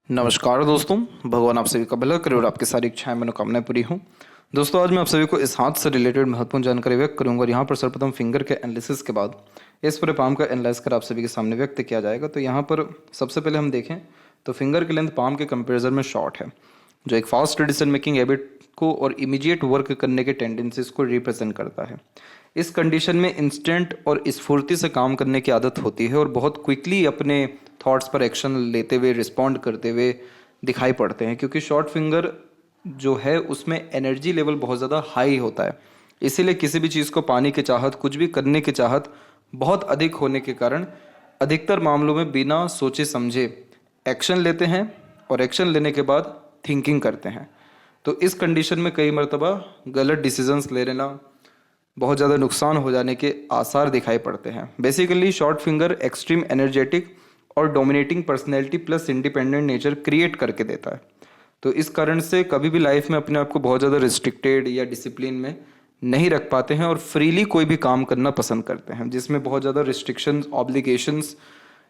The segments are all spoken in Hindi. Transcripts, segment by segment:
नमस्कार दोस्तों, भगवान आप सभी का भला करे और आपकी सारी इच्छाएं मनोकामनाएं पूरी हों। दोस्तों, आज मैं आप सभी को इस हाथ से रिलेटेड महत्वपूर्ण जानकारी व्यक्त करूंगा और यहाँ पर सर्वप्रथम फिंगर के एनालिसिस के बाद इस पूरे पाम का एनालाइज कर आप सभी के सामने व्यक्त किया जाएगा। तो यहाँ पर सबसे पहले हम देखें तो फिंगर की लेंथ पाम के कंपेरिजन में शॉर्ट है, जो एक फास्ट डिसीजन मेकिंग हैबिट को और इमीडिएट वर्क करने के टेंडेंसीज को रिप्रेजेंट करता है। इस कंडीशन में इंस्टेंट और स्फूर्ति से काम करने की आदत होती है और बहुत क्विकली अपने थॉट्स पर एक्शन लेते हुए रिस्पॉन्ड करते हुए दिखाई पड़ते हैं, क्योंकि शॉर्ट फिंगर जो है उसमें एनर्जी लेवल बहुत ज़्यादा हाई होता है। इसीलिए किसी भी चीज़ को पाने की चाहत, कुछ भी करने की चाहत बहुत अधिक होने के कारण अधिकतर मामलों में बिना सोचे समझे एक्शन लेते हैं और एक्शन लेने के बाद थिंकिंग करते हैं। तो इस कंडीशन में कई मरतबा गलत डिसीजंस ले लेना, बहुत ज़्यादा नुकसान हो जाने के आसार दिखाई पड़ते हैं। Basically short finger extreme energetic और dominating personality plus independent nature create करके देता है। तो इस कारण से कभी भी लाइफ में अपने आप को बहुत ज़्यादा रिस्ट्रिक्टेड या डिसिप्लिन में नहीं रख पाते हैं और फ्रीली कोई भी काम करना पसंद करते हैं, जिसमें बहुत ज़्यादा रिस्ट्रिक्शंस, ऑब्लिगेशंस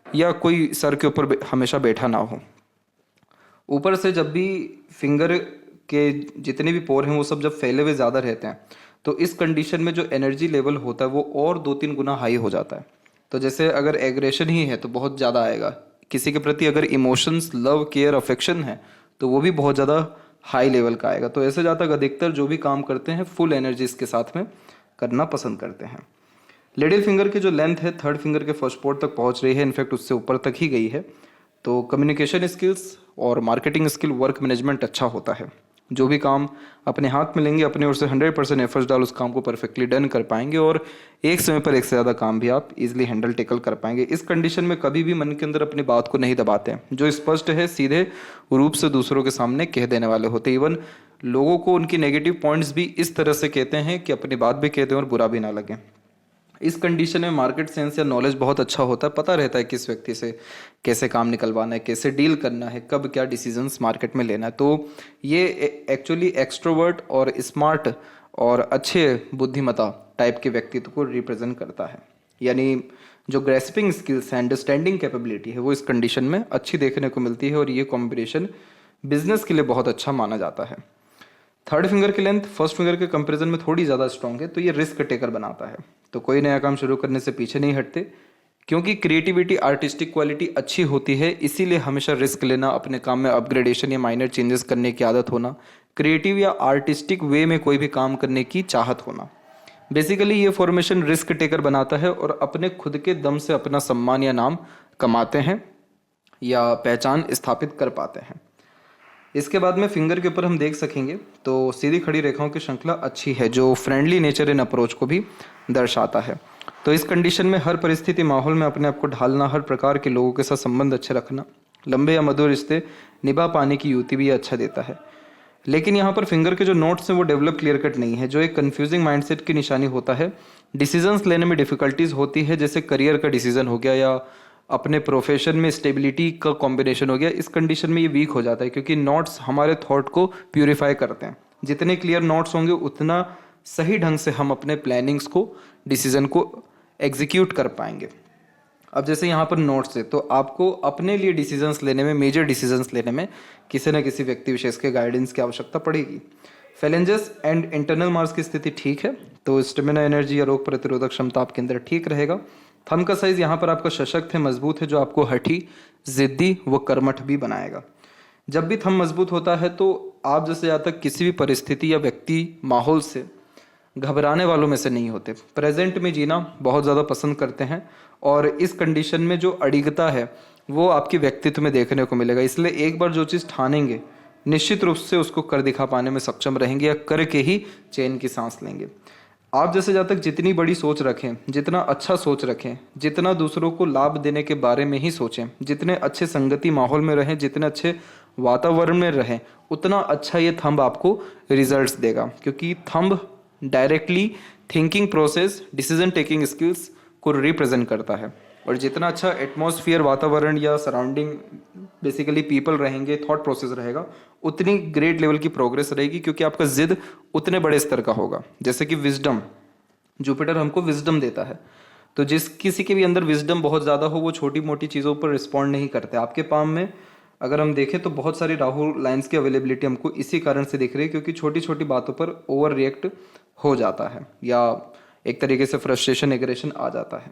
या कोई सर के ऊपर हमेशा बैठा ना हो। ऊपर से जब भी फिंगर के जितने भी पोर हैं वो सब जब फैले हुए ज़्यादा रहते हैं, तो इस कंडीशन में जो एनर्जी लेवल होता है वो और 2-3 गुना हाई हो जाता है। तो जैसे अगर एग्रेशन ही है तो बहुत ज़्यादा आएगा, किसी के प्रति अगर इमोशंस, लव, केयर, अफेक्शन है तो वो भी बहुत ज़्यादा हाई लेवल का आएगा। तो ऐसे जहाँ तक अधिकतर जो भी काम करते हैं फुल एनर्जी इसके साथ में करना पसंद करते हैं। लिटिल फिंगर की जो लेंथ है थर्ड फिंगर के फर्स्ट पोर्ट तक पहुंच रही है, इनफैक्ट उससे ऊपर तक ही गई है। तो कम्युनिकेशन स्किल्स और मार्केटिंग स्किल, वर्क मैनेजमेंट अच्छा होता है। जो भी काम अपने हाथ में लेंगे अपने ओर से 100% एफर्ट्स डाल उस काम को परफेक्टली डन कर पाएंगे और एक समय पर एक से ज़्यादा काम भी आप इजीली हैंडल टेकल कर पाएंगे। इस कंडीशन में कभी भी मन के अंदर अपनी बात को नहीं दबाते हैं, जो स्पष्ट है सीधे रूप से दूसरों के सामने कह देने वाले होते हैं। इवन लोगों को उनकी नेगेटिव पॉइंट्स भी इस तरह से कहते हैं कि अपनी बात भी कहते हैं और बुरा भी ना लगे। इस कंडीशन में मार्केट सेंस या नॉलेज बहुत अच्छा होता है, पता रहता है किस व्यक्ति से कैसे काम निकलवाना है, कैसे डील करना है, कब क्या डिसीजंस मार्केट में लेना है। तो ये एक्चुअली एक्सट्रोवर्ट और स्मार्ट और अच्छे बुद्धिमता टाइप के व्यक्तित्व को रिप्रेजेंट करता है। यानी जो ग्रेस्पिंग स्किल्स है, अंडरस्टैंडिंग कैपेबिलिटी है, वो इस कंडीशन में अच्छी देखने को मिलती है और ये कॉम्बिनेशन बिजनेस के लिए बहुत अच्छा माना जाता है। थर्ड फिंगर की लेंथ फर्स्ट फिंगर के कंपैरिजन में थोड़ी ज़्यादा स्ट्रॉन्ग है, तो ये रिस्क टेकर बनाता है। तो कोई नया काम शुरू करने से पीछे नहीं हटते, क्योंकि क्रिएटिविटी, आर्टिस्टिक क्वालिटी अच्छी होती है, इसीलिए हमेशा रिस्क लेना, अपने काम में अपग्रेडेशन या माइनर चेंजेस करने की आदत होना, क्रिएटिव या आर्टिस्टिक वे में कोई भी काम करने की चाहत होना। बेसिकली ये फॉर्मेशन रिस्क टेकर बनाता है और अपने खुद के दम से अपना सम्मान या नाम कमाते हैं या पहचान स्थापित कर पाते हैं। इसके बाद में फिंगर के ऊपर हम देख सकेंगे तो सीधी खड़ी रेखाओं की श्रृंखला अच्छी है, जो फ्रेंडली नेचर इन अप्रोच को भी दर्शाता है। तो इस कंडीशन में हर परिस्थिति, माहौल में अपने आप को ढालना, हर प्रकार के लोगों के साथ संबंध अच्छे रखना, लंबे या मधुर रिश्ते निभा पाने की युक्ति भी अच्छा देता है। लेकिन यहाँ पर फिंगर के जो नोट्स हैं वो डेवलप क्लियर कट नहीं है, जो एक कंफ्यूजिंग माइंडसेट की निशानी होता है। डिसीजंस लेने में डिफिकल्टीज होती है, जैसे करियर का डिसीजन हो गया या अपने प्रोफेशन में स्टेबिलिटी का कॉम्बिनेशन हो गया। इस कंडीशन में ये वीक हो जाता है, क्योंकि नोट्स हमारे थॉट को प्यूरिफाई करते हैं। जितने क्लियर नोट्स होंगे उतना सही ढंग से हम अपने प्लानिंग्स को, डिसीजन को एग्जीक्यूट कर पाएंगे। अब जैसे यहाँ पर नोट्स है, तो आपको अपने लिए डिसीजंस लेने में, मेजर डिसीजंस लेने में किसी न किसी व्यक्ति विशेष के गाइडेंस की आवश्यकता पड़ेगी। फैलेंजेस एंड इंटरनल मार्क्स की स्थिति ठीक है, तो स्टेमिना, एनर्जी या रोग प्रतिरोधक क्षमता आपके अंदर ठीक रहेगा। थंब का साइज यहाँ पर आपका सशक्त है, मजबूत है, जो आपको हठी, जिद्दी व कर्मठ भी बनाएगा। जब भी थंब मजबूत होता है तो आप जैसे ज़्यादा तक किसी भी परिस्थिति या व्यक्ति, माहौल से घबराने वालों में से नहीं होते। प्रेजेंट में जीना बहुत ज़्यादा पसंद करते हैं और इस कंडीशन में जो अडिगता है वो आपके व्यक्तित्व में देखने को मिलेगा। इसलिए एक बार जो चीज़ ठानेंगे निश्चित रूप से उसको कर दिखा पाने में सक्षम रहेंगे या करके ही चैन की सांस लेंगे। आप जैसे जब तक जितनी बड़ी सोच रखें, जितना अच्छा सोच रखें, जितना दूसरों को लाभ देने के बारे में ही सोचें, जितने अच्छे संगति माहौल में रहें, जितने अच्छे वातावरण में रहें, उतना अच्छा ये थंब आपको रिजल्ट्स देगा। क्योंकि thumb directly thinking process, decision taking skills को रिप्रेजेंट करता है। और जितना अच्छा एटमॉस्फेयर, वातावरण या सराउंडिंग, बेसिकली पीपल रहेंगे, थॉट प्रोसेस रहेगा, उतनी ग्रेट लेवल की प्रोग्रेस रहेगी, क्योंकि आपका जिद उतने बड़े स्तर का होगा। जैसे कि विजडम, जुपिटर हमको विजडम देता है, तो जिस किसी के भी अंदर विजडम बहुत ज़्यादा हो वो छोटी मोटी चीज़ों पर रिस्पॉन्ड नहीं करते। आपके पाम में अगर हम देखें तो बहुत सारी राहु लाइन्स की अवेलेबिलिटी हमको इसी कारण से दिख रही है, क्योंकि छोटी छोटी बातों पर ओवर रिएक्ट हो जाता है या एक तरीके से फ्रस्ट्रेशन एग्रेशन आ जाता है।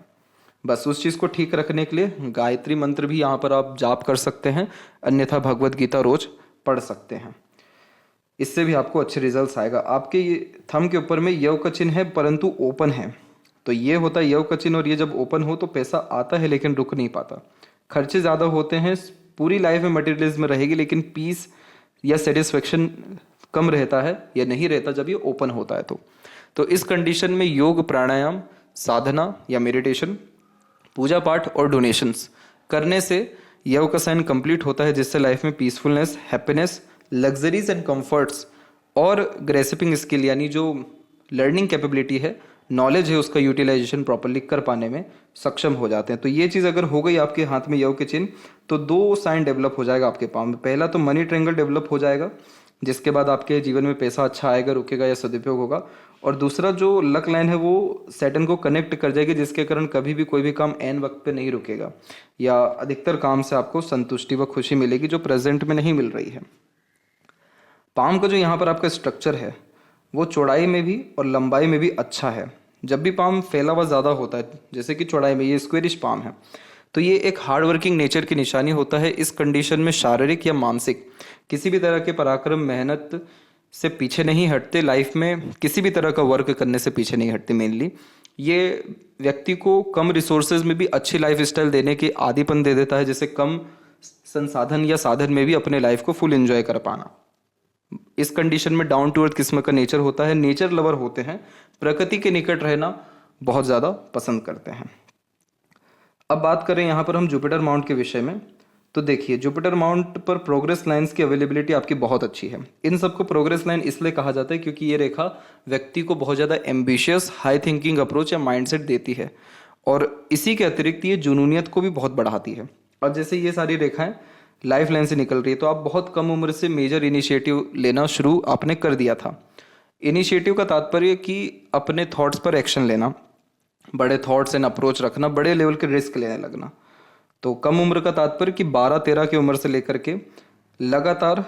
बस उस चीज़ को ठीक रखने के लिए गायत्री मंत्र भी यहाँ पर आप जाप कर सकते हैं, अन्यथा भगवत गीता रोज पढ़ सकते हैं। इससे भी आपको अच्छे रिजल्ट्स आएगा। आपके थंब के ऊपर में यव का चिन्ह है परंतु ओपन है, तो ये होता है यव का चिन्ह, और ये जब ओपन हो तो पैसा आता है लेकिन रुक नहीं पाता। खर्चे ज़्यादा होते हैं, पूरी लाइफ में मटेरियलिज्म में रहेगी लेकिन पीस या सेटिस्फेक्शन कम रहता है या नहीं रहता जब ये ओपन होता है। तो इस कंडीशन में योग, प्राणायाम, साधना या मेडिटेशन, पूजा पाठ और डोनेशंस करने से यव का साइन कंप्लीट होता है, जिससे लाइफ में peacefulness, happiness, luxuries and comforts और ग्रेसिपिंग स्किल यानी जो लर्निंग कैपेबिलिटी है, नॉलेज है, उसका यूटिलाइजेशन प्रॉपरली कर पाने में सक्षम हो जाते हैं। तो ये चीज़ अगर हो गई आपके हाथ में यव के चिन्ह, तो दो साइन डेवलप हो जाएगा आपके पाँव में। पहला तो मनी ट्रायंगल डेवलप हो जाएगा, जिसके बाद आपके जीवन में पैसा अच्छा आएगा, रुकेगा या सदुपयोग होगा। और दूसरा जो लक लाइन है वो सैटर्न को कनेक्ट कर जाएगी, जिसके कारण कभी भी कोई भी काम एन वक्त पे नहीं रुकेगा या अधिकतर काम से आपको संतुष्टि व खुशी मिलेगी जो प्रेजेंट में नहीं मिल रही है। पाम का जो यहाँ पर आपका स्ट्रक्चर है वो चौड़ाई में भी और लंबाई में भी अच्छा है। जब भी पाम फैला हुआ ज़्यादा होता है, जैसे कि चौड़ाई में ये स्क्वेरिश पाम है, तो ये एक हार्ड वर्किंग नेचर की निशानी होता है। इस कंडीशन में शारीरिक या मानसिक किसी भी तरह के पराक्रम, मेहनत से पीछे नहीं हटते, लाइफ में किसी भी तरह का वर्क करने से पीछे नहीं हटते। मेनली ये व्यक्ति को कम रिसोर्सेज में भी अच्छी लाइफ स्टाइल देने के आदीपन दे देता है, जैसे कम संसाधन या साधन में भी अपने लाइफ को फुल एंजॉय कर पाना। इस कंडीशन में डाउन टू अर्थ किस्म का नेचर होता है, नेचर लवर होते हैं, प्रकृति के निकट रहना बहुत ज़्यादा पसंद करते हैं। अब बात करें यहाँ पर हम जुपिटर माउंट के विषय में, तो देखिए जुपिटर माउंट पर प्रोग्रेस लाइंस की अवेलेबिलिटी आपकी बहुत अच्छी है। इन सबको प्रोग्रेस लाइन इसलिए कहा जाता है क्योंकि ये रेखा व्यक्ति को बहुत ज़्यादा एम्बिशियस, हाई थिंकिंग अप्रोच या माइंडसेट देती है, और इसी के अतिरिक्त ये जुनूनियत को भी बहुत बढ़ाती है। और जैसे ये सारी रेखाएं लाइफ लाइन से निकल रही है, तो आप बहुत कम उम्र से मेजर इनिशिएटिव लेना शुरू आपने कर दिया था। इनिशिएटिव का तात्पर्य कि अपने थॉट्स पर एक्शन लेना, बड़े थॉट्स एंड अप्रोच रखना, बड़े लेवल के रिस्क लेने लगना। तो कम उम्र का तात्पर्य कि 12-13 की उम्र से लेकर के लगातार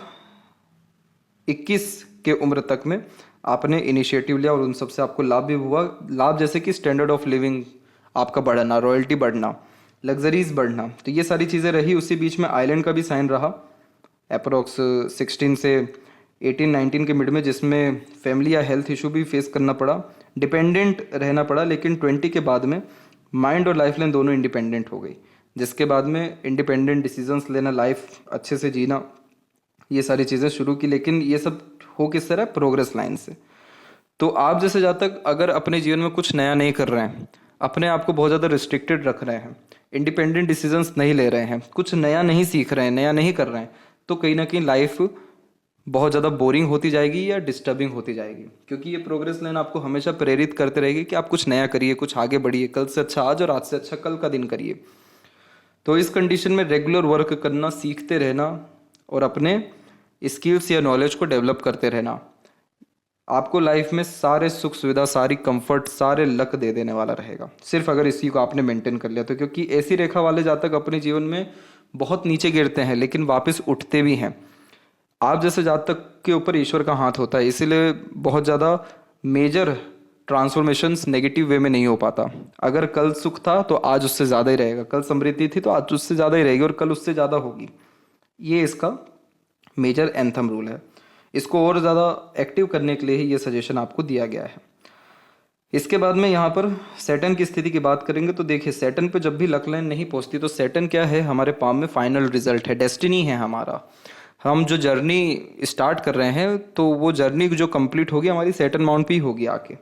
21 के उम्र तक में आपने इनिशिएटिव लिया और उन सब से आपको लाभ भी हुआ। लाभ जैसे कि स्टैंडर्ड ऑफ लिविंग आपका बढ़ना, रॉयल्टी बढ़ना, लग्जरीज बढ़ना, तो ये सारी चीज़ें रही। उसी बीच में आइलैंड का भी साइन रहा अप्रोक्स 16 से 18-19 के मिड में, जिसमें फैमिली या हेल्थ इशू भी फेस करना पड़ा, डिपेंडेंट रहना पड़ा। लेकिन 20 के बाद में माइंड और लाइफ लाइन दोनों इंडिपेंडेंट हो गई, जिसके बाद में इंडिपेंडेंट डिसीजंस लेना, लाइफ अच्छे से जीना, ये सारी चीज़ें शुरू की। लेकिन ये सब हो किस तरह? प्रोग्रेस लाइन से। तो आप जैसे जब तक अगर अपने जीवन में कुछ नया नहीं कर रहे हैं, अपने आप को बहुत ज़्यादा रिस्ट्रिक्टेड रख रहे हैं, इंडिपेंडेंट डिसीजंस नहीं ले रहे हैं, कुछ नया नहीं सीख रहे हैं, नया नहीं कर रहे हैं, तो कहीं ना कहीं लाइफ बहुत ज़्यादा बोरिंग होती जाएगी या डिस्टर्बिंग होती जाएगी। क्योंकि ये प्रोग्रेस लाइन आपको हमेशा प्रेरित करते रहेगी कि आप कुछ नया करिए, कुछ आगे बढ़िए, कल से अच्छा आज और आज से अच्छा कल का दिन करिए। तो इस कंडीशन में रेगुलर वर्क करना, सीखते रहना और अपने स्किल्स या नॉलेज को डेवलप करते रहना आपको लाइफ में सारे सुख सुविधा, सारी कंफर्ट, सारे लक दे देने वाला रहेगा, सिर्फ अगर इसी को आपने मेंटेन कर लिया तो। क्योंकि ऐसी रेखा वाले जातक अपने जीवन में बहुत नीचे गिरते हैं लेकिन वापस उठते भी हैं। आप जैसे जातक के ऊपर ईश्वर का हाथ होता है, इसीलिए बहुत ज़्यादा मेजर ट्रांसफॉर्मेशंस नेगेटिव वे में नहीं हो पाता। अगर कल सुख था तो आज उससे ज़्यादा ही रहेगा, कल समृद्धि थी तो आज उससे ज़्यादा ही रहेगी और कल उससे ज़्यादा होगी। ये इसका मेजर एंथम रूल है। इसको और ज़्यादा एक्टिव करने के लिए ही ये सजेशन आपको दिया गया है। इसके बाद में यहाँ पर सैटर्न की स्थिति की बात करेंगे तो देखिए सैटर्न पे जब भी लक लाइन नहीं पहुँचती तो सैटर्न क्या है? हमारे पाम में फाइनल रिजल्ट है, डेस्टिनी है हमारा। हम जो जर्नी स्टार्ट कर रहे हैं तो वो जर्नी जो कंप्लीट होगी हमारी सैटर्न माउंट पे ही होगी आके।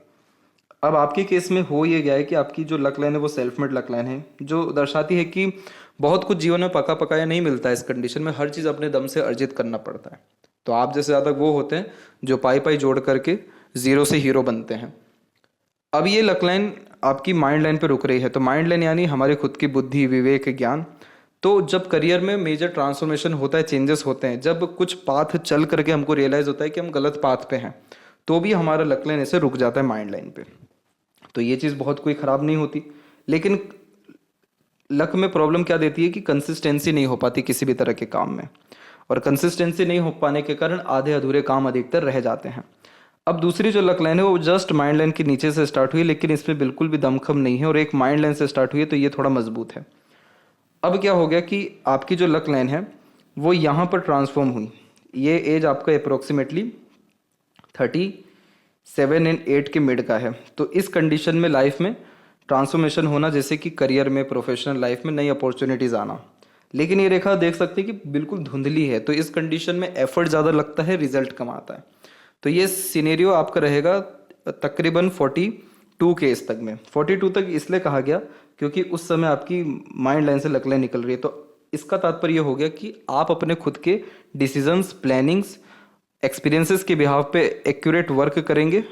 अब आपके केस में हो ये गया है कि आपकी जो लक लाइन है वो सेल्फ मेड लक लाइन है, जो दर्शाती है कि बहुत कुछ जीवन में पका पकाया नहीं मिलता है। इस कंडीशन में हर चीज़ अपने दम से अर्जित करना पड़ता है। तो आप जैसे ज़्यादा वो होते हैं जो पाई पाई जोड़ करके जीरो से हीरो बनते हैं। अब ये लक लाइन आपकी माइंड लाइन पे रुक रही है, तो माइंड लाइन यानी हमारी खुद की बुद्धि, विवेक, ज्ञान। तो जब करियर में मेजर ट्रांसफॉर्मेशन होता है, चेंजेस होते हैं, जब कुछ पाथ चल करके हमको रियलाइज होता है कि हम गलत पाथ पे हैं, तो भी हमारा लक लाइन ऐसे रुक जाता है माइंड लाइन पे। तो ये चीज़ बहुत कोई ख़राब नहीं होती, लेकिन लक में प्रॉब्लम क्या देती है कि कंसिस्टेंसी नहीं हो पाती किसी भी तरह के काम में, और कंसिस्टेंसी नहीं हो पाने के कारण आधे अधूरे काम अधिकतर रह जाते हैं। अब दूसरी जो लक लाइन है वो जस्ट माइंड लाइन के नीचे से स्टार्ट हुई, लेकिन इसमें बिल्कुल भी दमखम नहीं है, और एक माइंड लाइन से स्टार्ट हुई है, तो ये थोड़ा मजबूत है। अब क्या हो गया कि आपकी जो लक लाइन है वो यहाँ पर ट्रांसफॉर्म हुई। ये एज आपका अप्रोक्सीमेटली 37 एंड 8 के मिड का है। तो इस कंडीशन में लाइफ में ट्रांसफॉर्मेशन होना, जैसे कि करियर में, प्रोफेशनल लाइफ में नई अपॉर्चुनिटीज आना। लेकिन ये रेखा देख सकते हैं कि बिल्कुल धुंधली है, तो इस कंडीशन में एफर्ट ज़्यादा लगता है, रिजल्ट कम आता है। तो ये सिनेरियो आपका रहेगा तकरीबन 42 के एज तक में। 42 तक इसलिए कहा गया क्योंकि उस समय आपकी माइंड लाइन से लक लाइन निकल रही है। तो इसका तात्पर्य हो गया कि आप अपने खुद के डिसीजंस, प्लानिंग्स, एक्सपीरियंसेस के बिहाव पे एक्यूरेट वर्क करेंगे,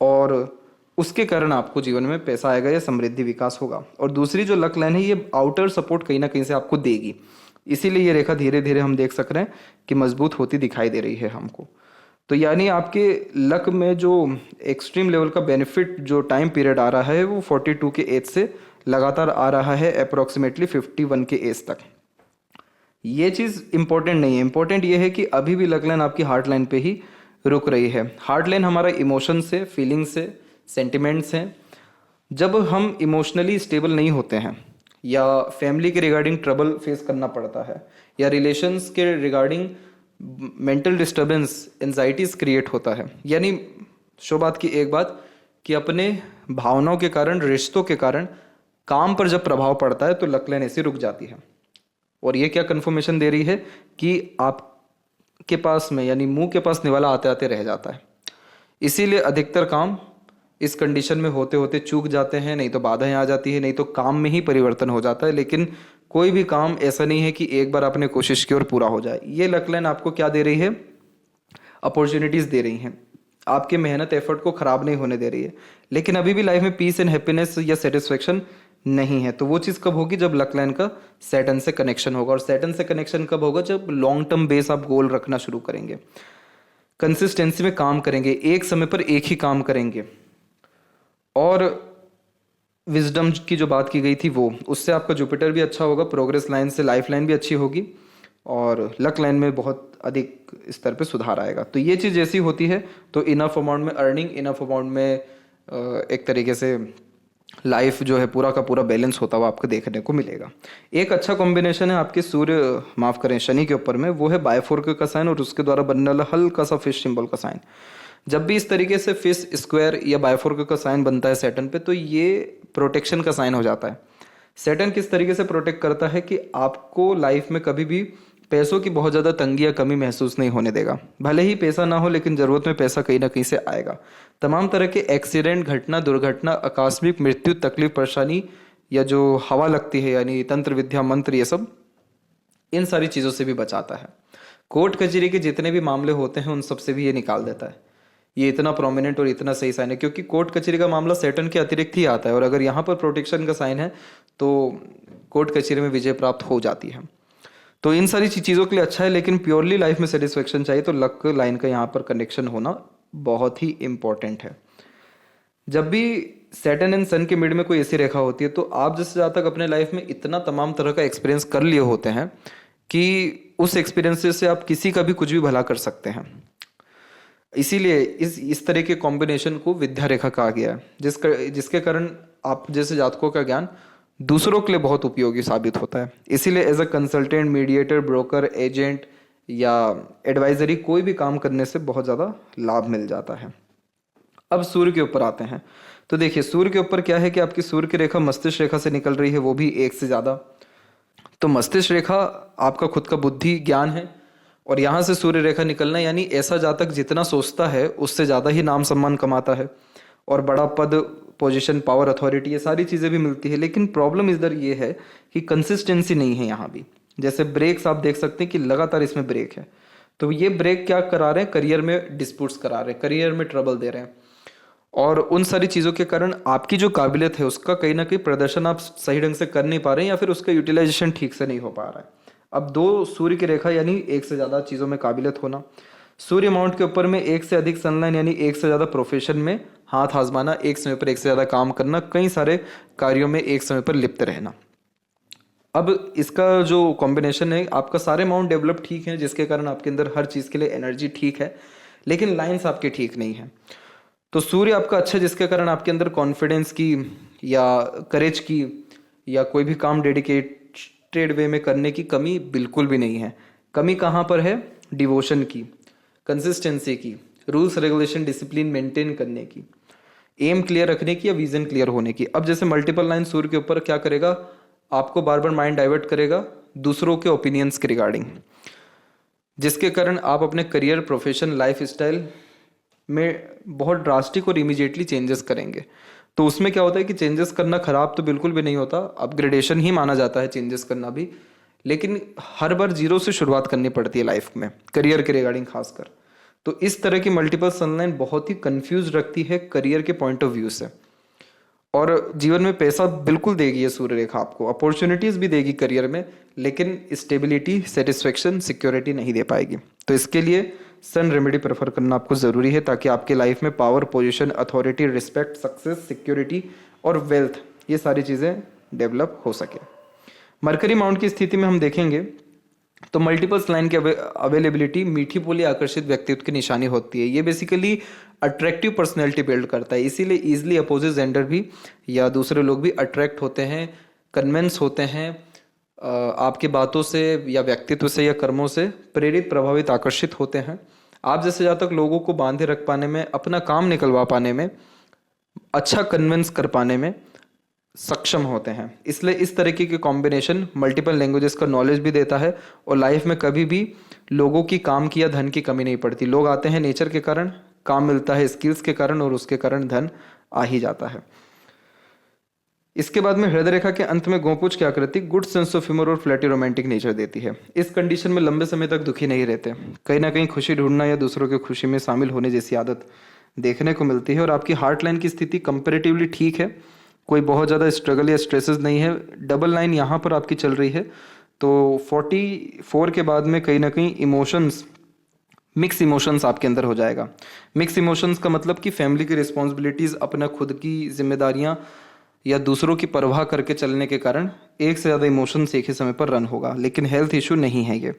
और उसके कारण आपको जीवन में पैसा आएगा या समृद्धि विकास होगा। और दूसरी जो लक लाइन है ये आउटर सपोर्ट कहीं ना कहीं से आपको देगी, इसीलिए ये रेखा धीरे धीरे हम देख सक रहे हैं कि मजबूत होती दिखाई दे रही है हमको। तो यानी आपके लक में जो एक्सट्रीम लेवल का बेनिफिट जो टाइम पीरियड आ रहा है वो 42 के एज से लगातार आ रहा है अप्रोक्सीमेटली 51 के एज तक। ये चीज़ इंपॉर्टेंट नहीं है, इंपॉर्टेंट ये है कि अभी भी लक लाइन आपकी हार्ट लाइन पे ही रुक रही है। हार्ट लाइन हमारा इमोशन से, फीलिंग से, सेंटिमेंट्स हैं। जब हम इमोशनली स्टेबल नहीं होते हैं, या फैमिली के रिगार्डिंग ट्रबल फेस करना पड़ता है, या रिलेशंस के regarding mental disturbance, anxieties create होता है, यानी बात की एक बात कि अपने भावनाओं के कारण, रिश्तों के कारण काम पर जब प्रभाव पड़ता है तो लक लाइन ऐसी रुक जाती है। और ये क्या कंफर्मेशन दे रही है कि आपके पास में, यानी मुंह के पास निवाला आते आते रह जाता है। इसीलिए अधिकतर काम इस कंडीशन में होते होते चूक जाते हैं, नहीं तो बाधाएं आ जाती है, नहीं तो काम में ही परिवर्तन हो जाता है। लेकिन कोई भी काम ऐसा नहीं है कि एक बार आपने कोशिश की और पूरा हो जाए। ये लक लाइन आपको क्या दे रही है? अपॉर्चुनिटीज दे रही हैं, आपके मेहनत एफर्ट को खराब नहीं होने दे रही है। लेकिन अभी भी लाइफ में पीस एंड हैप्पीनेस या सेटिस्फेक्शन नहीं है। तो वो चीज़ कब होगी? जब लक लाइन का सैटर्न से कनेक्शन होगा। और सैटर्न से कनेक्शन कब होगा? जब लॉन्ग टर्म बेस आप गोल रखना शुरू करेंगे, कंसिस्टेंसी में काम करेंगे, एक समय पर एक ही काम करेंगे, और विजडम की जो बात की गई थी वो, उससे आपका जुपिटर भी अच्छा होगा, प्रोग्रेस लाइन से लाइफ लाइन भी अच्छी होगी, और लक लाइन में बहुत अधिक स्तर पे सुधार आएगा। तो ये चीज़ जैसी होती है तो इनफ अमाउंट में अर्निंग, इनफ अमाउंट में एक तरीके से लाइफ जो है पूरा का पूरा बैलेंस होता हुआ आपको देखने को मिलेगा। एक अच्छा कॉम्बिनेशन है आपके सूर्य, माफ करें, शनि के ऊपर में, वो है बायफोर्क का साइन और उसके द्वारा बनने वाला हल्का सा फिश सिंबल का साइन। जब भी इस तरीके से फिश स्क्वायर या बायफोर्क का साइन बनता है सैटर्न पे, तो ये प्रोटेक्शन का साइन हो जाता है। सैटर्न किस तरीके से प्रोटेक्ट करता है कि आपको लाइफ में कभी भी पैसों की बहुत ज़्यादा तंगी या कमी महसूस नहीं होने देगा। भले ही पैसा ना हो, लेकिन ज़रूरत में पैसा कहीं ना कहीं से आएगा। तमाम तरह के एक्सीडेंट, घटना, दुर्घटना, आकस्मिक मृत्यु, तकलीफ, परेशानी, या जो हवा लगती है यानी तंत्र विद्या, मंत्र, ये सब, इन सारी चीज़ों से भी बचाता है। कोर्ट कचहरी के जितने भी मामले होते हैं उन सब से भी ये निकाल देता है। ये इतना प्रोमिनेंट और इतना सही साइन है क्योंकि कोर्ट कचहरी का मामला सैटर्न के अतिरिक्त ही आता है, और अगर यहाँ पर प्रोटेक्शन का साइन है तो कोर्ट कचहरी में विजय प्राप्त हो जाती है। तो इन सारी चीज़ों के लिए अच्छा है। लेकिन प्योरली लाइफ में सेटिस्फेक्शन चाहिए तो लक लाइन का यहाँ पर कनेक्शन होना बहुत ही इंपॉर्टेंट है। जब भी सैटर्न एंड सन के मिड में कोई ऐसी रेखा होती है तो आप जैसे ज़्यादा तक अपने लाइफ में इतना तमाम तरह का एक्सपीरियंस कर लिए होते हैं कि उस एक्सपीरियंस से आप किसी का भी कुछ भी भला कर सकते हैं। इसीलिए इस तरह के कॉम्बिनेशन को विद्या रेखा कहा गया है, जिसके कारण आप जैसे जातकों का ज्ञान दूसरों के लिए बहुत उपयोगी साबित होता है। इसीलिए as a consultant, mediator, broker, agent या एडवाइजरी कोई भी काम करने से बहुत ज़्यादा लाभ मिल जाता है। अब सूर्य के ऊपर आते हैं। तो देखिए सूर्य के ऊपर क्या है कि आपकी सूर्य की रेखा मस्तिष्क रेखा से निकल रही है, वो भी एक से ज़्यादा। तो मस्तिष्क रेखा आपका खुद का बुद्धि ज्ञान है, और यहाँ से सूर्य रेखा निकलना यानी ऐसा जातक जितना सोचता है उससे ज़्यादा ही नाम सम्मान कमाता है, और बड़ा पद, पोजीशन, पावर, अथॉरिटी, ये सारी चीज़ें भी मिलती है। लेकिन प्रॉब्लम इधर ये है कि कंसिस्टेंसी नहीं है यहाँ भी। जैसे ब्रेक्स आप देख सकते हैं कि लगातार इसमें ब्रेक है। तो ये ब्रेक क्या करा रहे हैं? करियर में डिस्प्यूट्स करा रहे हैं, करियर में ट्रबल दे रहे हैं, और उन सारी चीज़ों के कारण आपकी जो काबिलियत है उसका कहीं ना कहीं प्रदर्शन आप सही ढंग से कर नहीं पा रहे हैं, या फिर उसका यूटिलाइजेशन ठीक से नहीं हो पा रहा है। अब दो सूर्य की रेखा यानी एक से ज़्यादा चीज़ों में काबिलियत होना, सूर्य माउंट के ऊपर में एक से अधिक सनलाइन यानी एक से ज़्यादा प्रोफेशन में हाथ आजमाना, एक समय पर एक से ज़्यादा काम करना, कई सारे कार्यों में एक समय पर लिप्त रहना। अब इसका जो कॉम्बिनेशन है, आपका सारे अमाउंट डेवलप ठीक है जिसके कारण आपके अंदर हर चीज़ के लिए एनर्जी ठीक है, लेकिन लाइंस आपके ठीक नहीं है। तो सूर्य आपका अच्छा है जिसके कारण आपके अंदर कॉन्फिडेंस की या करेज की या कोई भी काम डेडिकेटेड वे में करने की कमी बिल्कुल भी नहीं है। कमी कहाँ पर है? डिवोशन की, कंसिस्टेंसी की, रूल्स रेगुलेशन डिसिप्लिन मेंटेन करने की, एम क्लियर रखने की या विजन क्लियर होने की। अब जैसे मल्टीपल लाइन सूर्य के ऊपर क्या करेगा? आपको बार बार माइंड डाइवर्ट करेगा दूसरों के ओपिनियंस के रिगार्डिंग, जिसके कारण आप अपने करियर, प्रोफेशन, लाइफ स्टाइल में बहुत ड्रास्टिक और इमीडिएटली चेंजेस करेंगे। तो उसमें क्या होता है कि चेंजेस करना खराब तो बिल्कुल भी नहीं होता, अपग्रेडेशन ही माना जाता है चेंजेस करना भी, लेकिन हर बार जीरो से शुरुआत करनी पड़ती है लाइफ में, करियर के रिगार्डिंग खासकर। तो इस तरह की मल्टीपल सनलाइन बहुत ही कंफ्यूज रखती है करियर के पॉइंट ऑफ व्यू से। और जीवन में पैसा बिल्कुल देगी ये सूर्य रेखा आपको, अपॉर्चुनिटीज भी देगी करियर में, लेकिन स्टेबिलिटी, सेटिस्फेक्शन, सिक्योरिटी नहीं दे पाएगी। तो इसके लिए सन रेमेडी प्रेफर करना आपको ज़रूरी है, ताकि आपके लाइफ में power, position, authority, respect, success, security और वेल्थ, ये सारी चीज़ें डेवलप हो सके। मरकरी माउंट की स्थिति में हम देखेंगे तो मल्टीपल लाइन की अवेलेबिलिटी मीठी बोली आकर्षित व्यक्तित्व की निशानी होती है। ये बेसिकली अट्रैक्टिव पर्सनैलिटी बिल्ड करता है, इसीलिए ईजिली अपोजिट जेंडर भी या दूसरे लोग भी अट्रैक्ट होते हैं, कन्विंस होते हैं आपकी बातों से या व्यक्तित्व से या कर्मों से प्रेरित, प्रभावित, आकर्षित होते हैं। आप जैसे ज़्यादा तक लोगों को बांधे रख पाने में, अपना काम निकलवा पाने में, अच्छा कन्विंस कर पाने में सक्षम होते हैं। इसलिए इस तरीके के कॉम्बिनेशन मल्टीपल लैंग्वेजेस का नॉलेज भी देता है, और लाइफ में कभी भी लोगों की काम की या धन की कमी नहीं पड़ती। लोग आते हैं नेचर के कारण, काम मिलता है स्किल्स के कारण, और उसके कारण धन आ ही जाता है। इसके बाद में हृदय रेखा के अंत में गोपुच क्या करती? गुड सेंस ऑफ ह्यूमर और फ्लैटी रोमांटिक नेचर देती है। इस कंडीशन में लंबे समय तक दुखी नहीं रहते, कहीं ना कहीं खुशी ढूंढना या दूसरों की खुशी में शामिल होने जैसी आदत देखने को मिलती है। और आपकी हार्ट लाइन की स्थिति कंपेरेटिवली ठीक है, कोई बहुत ज़्यादा स्ट्रगल या स्ट्रेसेस नहीं है। डबल लाइन यहाँ पर आपकी चल रही है, तो 44 के बाद में कहीं ना कहीं इमोशंस, मिक्स इमोशंस आपके अंदर हो जाएगा। मिक्स इमोशंस का मतलब कि फैमिली की रिस्पॉन्सिबिलिटीज़, अपना खुद की जिम्मेदारियाँ या दूसरों की परवाह करके चलने के कारण एक से ज़्यादा इमोशंस एक ही समय पर रन होगा, लेकिन हेल्थ इशू नहीं है ये।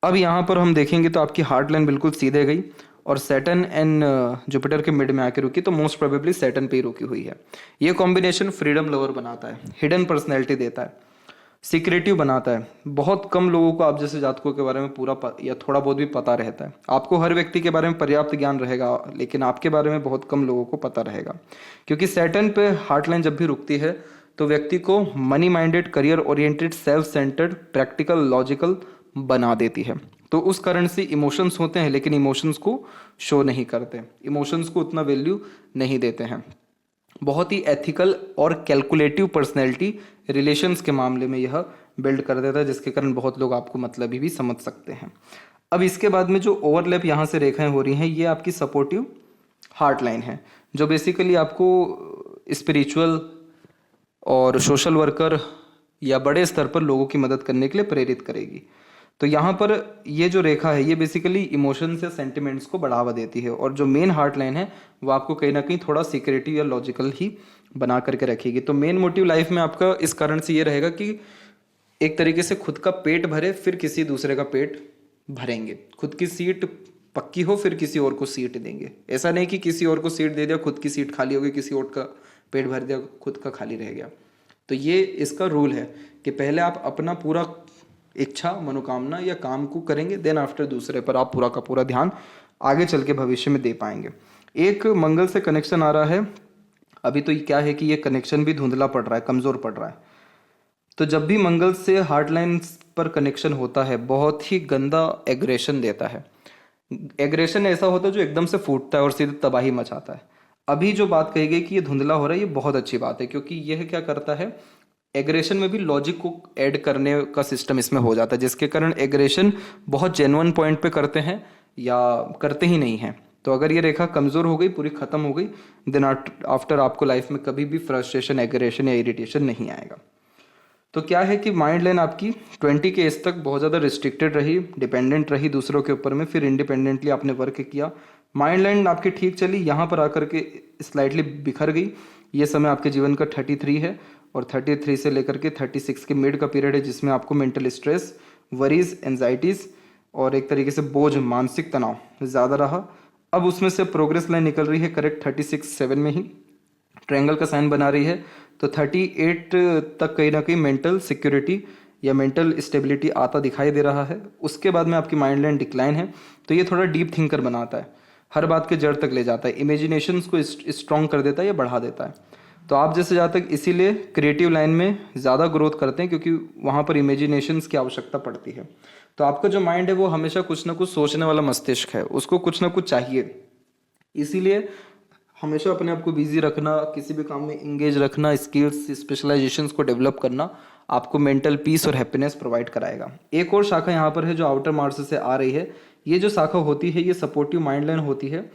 अब यहाँ पर हम देखेंगे तो आपकी हार्ट लाइन बिल्कुल सीधे गई और सैटर्न एंड जुपिटर के मिड में आके रुकी, तो मोस्ट प्रोबेबली सैटर्न पे ही रुकी हुई है। ये कॉम्बिनेशन फ्रीडम लवर बनाता है, हिडन पर्सनैलिटी देता है, सीक्रेटिव बनाता है। बहुत कम लोगों को आप जैसे जातकों के बारे में पूरा या थोड़ा बहुत भी पता रहता है। आपको हर व्यक्ति के बारे में पर्याप्त ज्ञान रहेगा, लेकिन आपके बारे में बहुत कम लोगों को पता रहेगा, क्योंकि सैटर्न पे हार्ट लाइन जब भी रुकती है तो व्यक्ति को money minded, career oriented, self centred, practical, logical बना देती है। तो उस कारण से इमोशंस होते हैं, लेकिन इमोशंस को शो नहीं करते, इमोशंस को उतना वैल्यू नहीं देते हैं। बहुत ही एथिकल और कैलकुलेटिव पर्सनैलिटी रिलेशंस के मामले में यह बिल्ड कर देता है, जिसके कारण बहुत लोग आपको मतलबी भी समझ सकते हैं। अब इसके बाद में जो ओवरलैप यहाँ से रेखाएं हो रही हैं, ये आपकी सपोर्टिव हार्ट लाइन है, जो बेसिकली आपको स्पिरिचुअल और सोशल वर्कर या बड़े स्तर पर लोगों की मदद करने के लिए प्रेरित करेगी। तो यहाँ पर ये जो रेखा है ये बेसिकली इमोशंस या सेंटिमेंट्स को बढ़ावा देती है, और जो मेन हार्ट लाइन है वो आपको कहीं ना कहीं थोड़ा सीक्रेटिव या लॉजिकल ही बना करके रखेगी। तो मेन मोटिव लाइफ में आपका इस कारण से ये रहेगा कि एक तरीके से खुद का पेट भरे फिर किसी दूसरे का पेट भरेंगे, खुद की सीट पक्की हो फिर किसी और को सीट देंगे। ऐसा नहीं कि किसी और को सीट दे दिया, खुद की सीट खाली हो गई, किसी और का पेट भर दिया, खुद का खाली रह गया। तो ये इसका रूल है कि पहले आप अपना पूरा इच्छा, मनोकामना या काम को करेंगे, देन आफ्टर दूसरे पर आप पूरा का पूरा ध्यान आगे चल के भविष्य में दे पाएंगे। एक मंगल से कनेक्शन आ रहा है, अभी तो ये क्या है कि ये कनेक्शन भी धुंधला पड़ रहा है, कमज़ोर पड़ रहा है। तो जब भी मंगल से हार्ट लाइन पर कनेक्शन होता है, बहुत ही गंदा एग्रेशन देता है। एग्रेशन ऐसा होता है जो एकदम से फूटता है और सीधे तबाही मचाता है। अभी जो बात कही गई कि ये धुंधला हो रहा है, ये बहुत अच्छी बात है, क्योंकि यह क्या करता है, एग्रेशन में भी लॉजिक को ऐड करने का सिस्टम इसमें हो जाता है, जिसके कारण एग्रेशन बहुत जेन्युइन पॉइंट पे करते हैं या करते ही नहीं हैं। तो अगर ये रेखा कमज़ोर हो गई, पूरी ख़त्म हो गई, देन आफ्टर आपको लाइफ में कभी भी फ्रस्ट्रेशन, एग्रेशन या इरिटेशन नहीं आएगा। तो क्या है कि माइंड लाइन आपकी 20 के एज तक बहुत ज़्यादा रिस्ट्रिक्टेड रही, डिपेंडेंट रही दूसरों के ऊपर में, फिर इंडिपेंडेंटली आपने वर्क किया, माइंड लाइन आपकी ठीक चली, यहाँ पर आकर के स्लाइटली बिखर गई। ये समय आपके जीवन का 33 है, और 33 से लेकर के 36 के मिड का पीरियड है, जिसमें आपको मेंटल स्ट्रेस, वरीज, एंजाइटीज़ और एक तरीके से बोझ, मानसिक तनाव ज़्यादा रहा। अब उसमें से प्रोग्रेस लाइन निकल रही है करेक्ट 36/7 में ही, ट्रायंगल का साइन बना रही है। तो 38 तक कहीं ना कहीं मेंटल सिक्योरिटी या मेंटल स्टेबिलिटी आता दिखाई दे रहा है। उसके बाद में आपकी माइंड लाइन डिक्लाइन है, तो ये थोड़ा डीप थिंकर बनाता है, हर बात के जड़ तक ले जाता है, इमेजिनेशंस को स्ट्रॉन्ग कर देता है या बढ़ा देता है। तो आप जैसे जातक इसीलिए क्रिएटिव लाइन में ज़्यादा ग्रोथ करते हैं, क्योंकि वहाँ पर इमेजिनेशंस की आवश्यकता पड़ती है। तो आपका जो माइंड है वो हमेशा कुछ ना कुछ सोचने वाला मस्तिष्क है, उसको कुछ ना कुछ चाहिए। इसीलिए हमेशा अपने आप को बिजी रखना, किसी भी काम में इंगेज रखना, स्किल्स स्पेशलाइजेशंस को डेवलप करना आपको मेंटल पीस और हैप्पीनेस प्रोवाइड कराएगा। एक और शाखा यहाँ पर है जो आउटर मार्स से आ रही है। ये जो शाखा होती है ये सपोर्टिव माइंड लाइन होती है,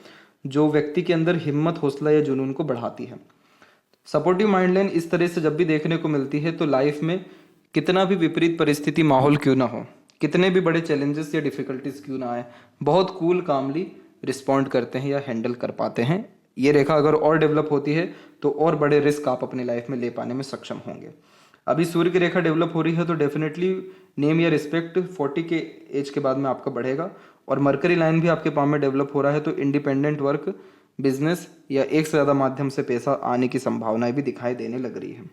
जो व्यक्ति के अंदर हिम्मत, हौसला या जुनून को बढ़ाती है। सपोर्टिव माइंड लाइन इस तरह से जब भी देखने को मिलती है तो लाइफ में कितना भी विपरीत परिस्थिति माहौल क्यों ना हो, कितने भी बड़े चैलेंजेस या डिफिकल्टीज क्यों ना आए, बहुत कूल कामली रिस्पॉन्ड करते हैं या हैंडल कर पाते हैं। ये रेखा अगर और डेवलप होती है तो और बड़े रिस्क आप अपनी लाइफ में ले पाने में सक्षम होंगे। अभी सूर्य की रेखा डेवलप हो रही है तो डेफिनेटली नेम या रिस्पेक्ट 40 के एज के बाद में आपका बढ़ेगा। और मरकरी लाइन भी आपके पाम में डेवलप हो रहा है, तो इंडिपेंडेंट वर्क, बिजनेस या एक से ज़्यादा माध्यम से पैसा आने की संभावनाएं भी दिखाई देने लग रही है।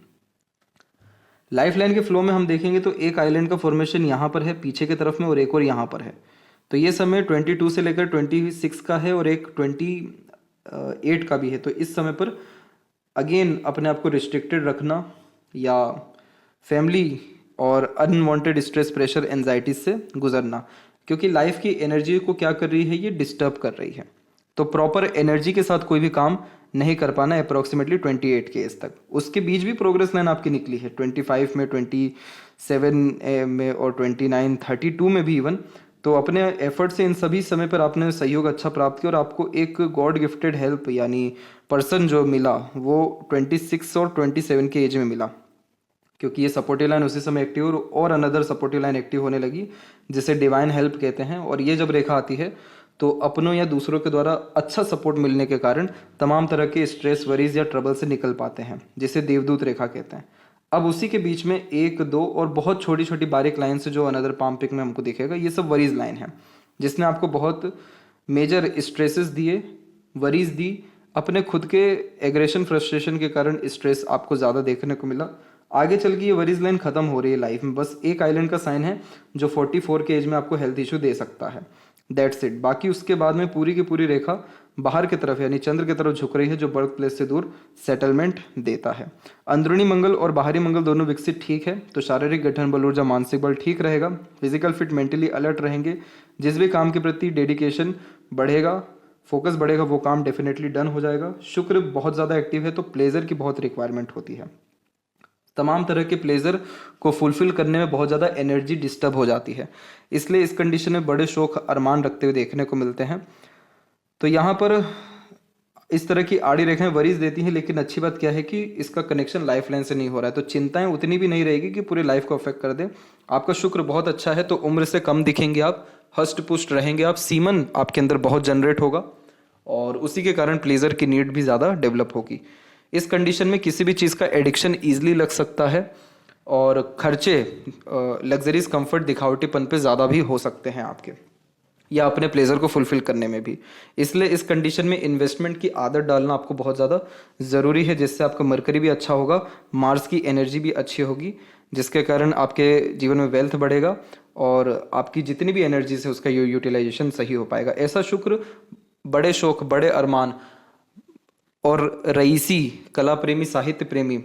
लाइफ लाइन के फ्लो में हम देखेंगे तो एक आइलैंड का फॉर्मेशन यहाँ पर है पीछे की तरफ में, और एक और यहाँ पर है। तो ये समय 22 से लेकर 26 का है और एक 28 का भी है। तो इस समय पर अगेन अपने आप को रिस्ट्रिक्टेड रखना या फैमिली और अनवांटेड स्ट्रेस, प्रेशर, एंजाइटी से गुजरना, क्योंकि लाइफ की एनर्जी को क्या कर रही है, ये डिस्टर्ब कर रही है। तो प्रॉपर एनर्जी के साथ कोई भी काम नहीं कर पाना अप्रोक्सीमेटली 28 के एज तक। उसके बीच भी प्रोग्रेस लाइन आपकी निकली है 25 में, 27 में और 29, 32 में भी इवन। तो अपने एफर्ट से इन सभी समय पर आपने सहयोग अच्छा प्राप्त किया और आपको एक गॉड गिफ्टेड हेल्प यानी पर्सन जो मिला वो 26 और 27 के एज में मिला, क्योंकि ये सपोर्टिव लाइन उसी समय एक्टिव और अनदर सपोर्टिव लाइन एक्टिव होने लगी, जिसे डिवाइन हेल्प कहते हैं। और ये जब रेखा आती है तो अपनों या दूसरों के द्वारा अच्छा सपोर्ट मिलने के कारण तमाम तरह के स्ट्रेस, वरीज या ट्रबल से निकल पाते हैं, जिसे देवदूत रेखा कहते हैं। अब उसी के बीच में 1, 2 और बहुत छोटी छोटी बारीक लाइन से जो अनदर पाम पिक में हमको दिखेगा, ये सब वरीज लाइन है, जिसने आपको बहुत मेजर स्ट्रेसेस दिए, वरीज दी। अपने खुद के एग्रेशन, फ्रस्ट्रेशन के कारण स्ट्रेस आपको ज़्यादा देखने को मिला। आगे चल के ये वरीज लाइन खत्म हो रही है लाइफ में। बस एक आइलैंड का साइन है जो 44 के एज में आपको हेल्थ इशू दे सकता है, दैट्स इट। बाकी उसके बाद में पूरी की पूरी रेखा बाहर की तरफ यानी चंद्र की तरफ झुक रही है, जो बर्थ प्लेस से दूर सेटलमेंट देता है। अंदरूनी मंगल और बाहरी मंगल दोनों विकसित ठीक है, तो शारीरिक गठन बल, ऊर्जा, मानसिक बल ठीक रहेगा। फिजिकल फिट, मेंटली अलर्ट रहेंगे। जिस भी काम के प्रति डेडिकेशन बढ़ेगा, फोकस बढ़ेगा, वो काम डेफिनेटली डन हो जाएगा। शुक्र बहुत ज़्यादा एक्टिव है तो प्लेजर की बहुत रिक्वायरमेंट होती है। तमाम तरह के प्लेजर को फुलफिल करने में बहुत ज़्यादा एनर्जी डिस्टर्ब हो जाती है, इसलिए इस कंडीशन में बड़े शौक, अरमान रखते हुए देखने को मिलते हैं। तो यहाँ पर इस तरह की आड़ी रेखाएं वरीज देती हैं, लेकिन अच्छी बात क्या है कि इसका कनेक्शन लाइफ लाइन से नहीं हो रहा है, तो चिंताएं उतनी भी नहीं रहेगी कि पूरी लाइफ को अफेक्ट कर दे। आपका शुक्र बहुत अच्छा है तो उम्र से कम दिखेंगे आप, हष्ट पुष्ट रहेंगे आप, सीमन आपके अंदर बहुत जनरेट होगा और उसी के कारण प्लेजर की नीड भी ज़्यादा डेवलप होगी। इस कंडीशन में किसी भी चीज़ का एडिक्शन ईजिली लग सकता है और खर्चे, लग्जरीज, कंफर्ट, दिखावटीपन पे ज़्यादा भी हो सकते हैं आपके, या अपने प्लेजर को फुलफिल करने में भी। इसलिए इस कंडीशन में इन्वेस्टमेंट की आदत डालना आपको बहुत ज़्यादा ज़रूरी है, जिससे आपका मरकरी भी अच्छा होगा, मार्स की एनर्जी भी अच्छी होगी, जिसके कारण आपके जीवन में वेल्थ बढ़ेगा और आपकी जितनी भी एनर्जीज है उसका यूटिलाइजेशन सही हो पाएगा। ऐसा शुक्र बड़े शौक, बड़े अरमान और रईसी, कला प्रेमी, साहित्य प्रेमी,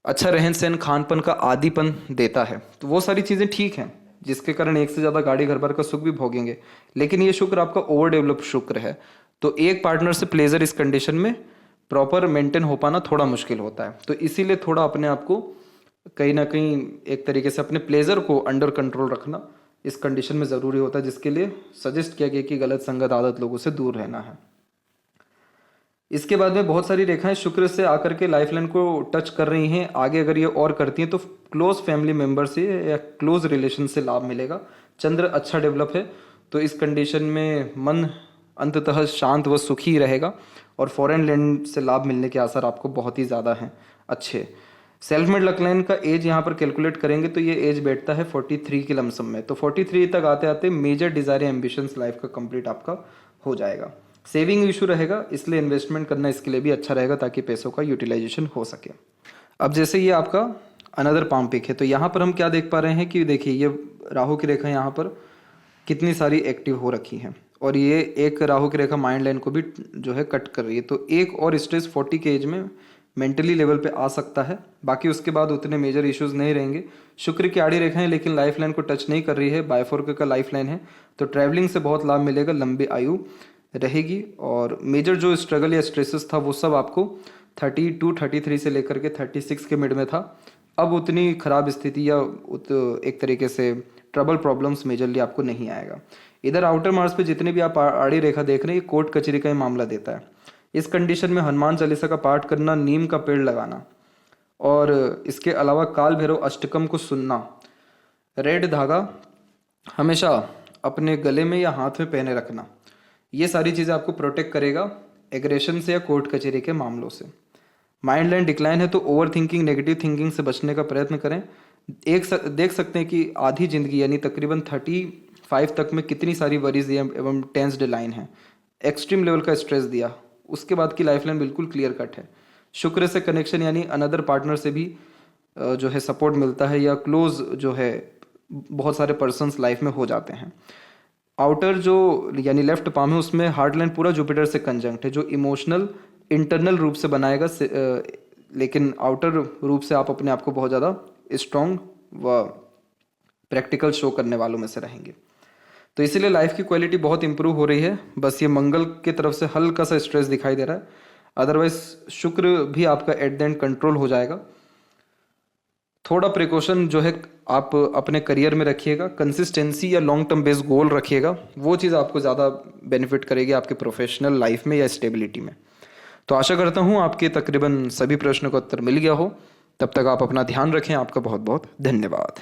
अच्छा रहन सहन, खानपन का आदीपन देता है। तो वो सारी चीज़ें ठीक हैं, जिसके कारण एक से ज़्यादा गाड़ी, घर बार का सुख भी भोगेंगे। लेकिन ये शुक्र आपका ओवर डेवलप शुक्र है, तो एक पार्टनर से प्लेजर इस कंडीशन में प्रॉपर मेंटेन हो पाना थोड़ा मुश्किल होता है। तो इसीलिए थोड़ा अपने आप को कहीं ना कहीं एक तरीके से अपने प्लेजर को अंडर कंट्रोल रखना इस कंडीशन में ज़रूरी होता है, जिसके लिए सजेस्ट किया गया कि गलत संगत, आदत, लोगों से दूर रहना है। इसके बाद में बहुत सारी रेखाएं शुक्र से आकर के लाइफ लाइन को टच कर रही हैं। आगे अगर ये और करती हैं तो क्लोज फैमिली मेंबर से या क्लोज रिलेशन से लाभ मिलेगा। चंद्र अच्छा डेवलप है तो इस कंडीशन में मन अंततः शांत व सुखी रहेगा और फॉरेन लैंड से लाभ मिलने के आसार आपको बहुत ही ज़्यादा हैं अच्छे। सेल्फ मेड लक लाइन का एज यहाँ पर कैलकुलेट करेंगे तो ये एज बैठता है 43 के लमसम में। तो 43 तक आते आते मेजर डिजायर एम्बिशंस लाइफ का कंप्लीट आपका हो जाएगा। सेविंग इशू रहेगा, इसलिए इन्वेस्टमेंट करना इसके लिए भी अच्छा रहेगा ताकि पैसों का यूटिलाइजेशन हो सके। अब जैसे ये आपका अनदर पाम पिक है, तो यहाँ पर हम क्या देख पा रहे हैं कि देखिए ये राहु की रेखा यहाँ पर कितनी सारी एक्टिव हो रखी हैं, और ये एक राहु की रेखा माइंड लाइन को भी जो है कट कर रही है। तो एक और स्ट्रेस 40 के एज में मेंटली लेवल पे आ सकता है, बाकी उसके बाद उतने मेजर इश्यूज नहीं रहेंगे। शुक्र की आड़ी रेखाएं लेकिन लाइफ लाइन को टच नहीं कर रही है, बायफोर्क का लाइफ लाइन है, तो ट्रैवलिंग से बहुत लाभ मिलेगा, लंबी आयु रहेगी। और मेजर जो स्ट्रगल या स्ट्रेसेस था वो सब आपको 32-33 से लेकर के 36 के मिड में था। अब उतनी खराब स्थिति या एक तरीके से ट्रबल प्रॉब्लम्स मेजरली आपको नहीं आएगा। इधर आउटर मार्स पे जितने भी आप आड़ी रेखा देख रहे हैं, ये कोर्ट कचहरी का ही मामला देता है। इस कंडीशन में हनुमान चालीसा का पाठ करना, नीम का पेड़ लगाना, और इसके अलावा काल भैरव अष्टकम को सुनना, रेड धागा हमेशा अपने गले में या हाथ में पहने रखना, ये सारी चीज़ें आपको प्रोटेक्ट करेगा एग्रेशन से या कोर्ट कचहरी के मामलों से। माइंड लाइन डिक्लाइन है तो ओवर थिंकिंग, नेगेटिव थिंकिंग से बचने का प्रयत्न करें। देख सकते हैं कि आधी जिंदगी यानी तकरीबन 35 तक में कितनी सारी वरीज एवं टेंस्ड लाइन है, एक्सट्रीम लेवल का स्ट्रेस दिया, उसके बाद की लाइफ लाइन बिल्कुल क्लियर कट है। शुक्र से कनेक्शन यानी अनदर पार्टनर से भी जो है सपोर्ट मिलता है, या क्लोज जो है बहुत सारे पर्सन्स लाइफ में हो जाते हैं। आउटर जो यानी लेफ्ट पाम है उसमें हार्ट लाइन पूरा जुपिटर से कंजंक्ट है, जो इमोशनल इंटरनल रूप से बनाएगा, लेकिन आउटर रूप से आप अपने आप को बहुत ज़्यादा स्ट्रॉन्ग व प्रैक्टिकल शो करने वालों में से रहेंगे। तो इसीलिए लाइफ की क्वालिटी बहुत इंप्रूव हो रही है। बस ये मंगल की तरफ से हल्का सा स्ट्रेस दिखाई दे रहा है, अदरवाइज शुक्र भी आपका एट द एंड कंट्रोल हो जाएगा। थोड़ा प्रिकॉशन जो है आप अपने करियर में रखिएगा, कंसिस्टेंसी या लॉन्ग टर्म बेस्ड गोल रखिएगा, वो चीज़ आपको ज़्यादा बेनिफिट करेगी आपके प्रोफेशनल लाइफ में या स्टेबिलिटी में। तो आशा करता हूँ आपके तकरीबन सभी प्रश्नों का उत्तर मिल गया हो। तब तक आप अपना ध्यान रखें। आपका बहुत बहुत धन्यवाद।